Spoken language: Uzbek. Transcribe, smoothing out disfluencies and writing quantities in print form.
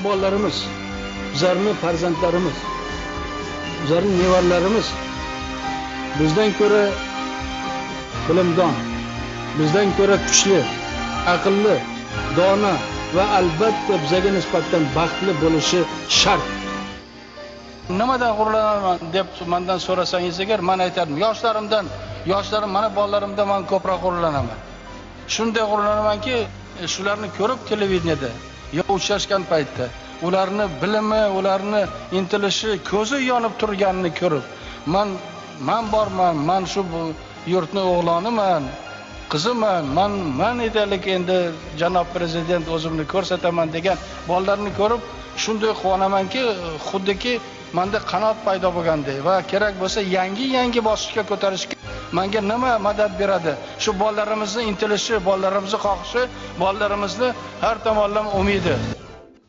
bizlarning bolalarimiz, bizlarning farzandlarimiz, bizlarning nevarlarimiz bizdan ko'ra bilimdon, bizdan ko'ra kuchli, aqlli, dono va albatta bizga nisbatan baxtli bo'lishi shart. Nimadan g'ururlanaman deb mendan so'rasangiz agar, men aytaman, yoshlarim, mana bolalarimdan men ko'proq g'ururlanaman. Shunday g'ururlanamanki, shularni ko'rib televideniyada yo uchrashgan paytda ularni bilimi, ularni intilishi, ko'zi yonib turganini ko'rib, men borman, men shu yurtning o'g'loniman, qiziman, men edalik endi janob prezident o'zimni ko'rsataman degan bolalarni ko'rib shunday quvonamanki, xuddiki menda qanot paydo bo'lgandek va kerak bo'lsa yangi bosqichga ko'tarishga menga nima madad beradi? Shu bolalarimizni intilishi, bolalarimizni xohishi, bolalarimizni har tomonlama umidi.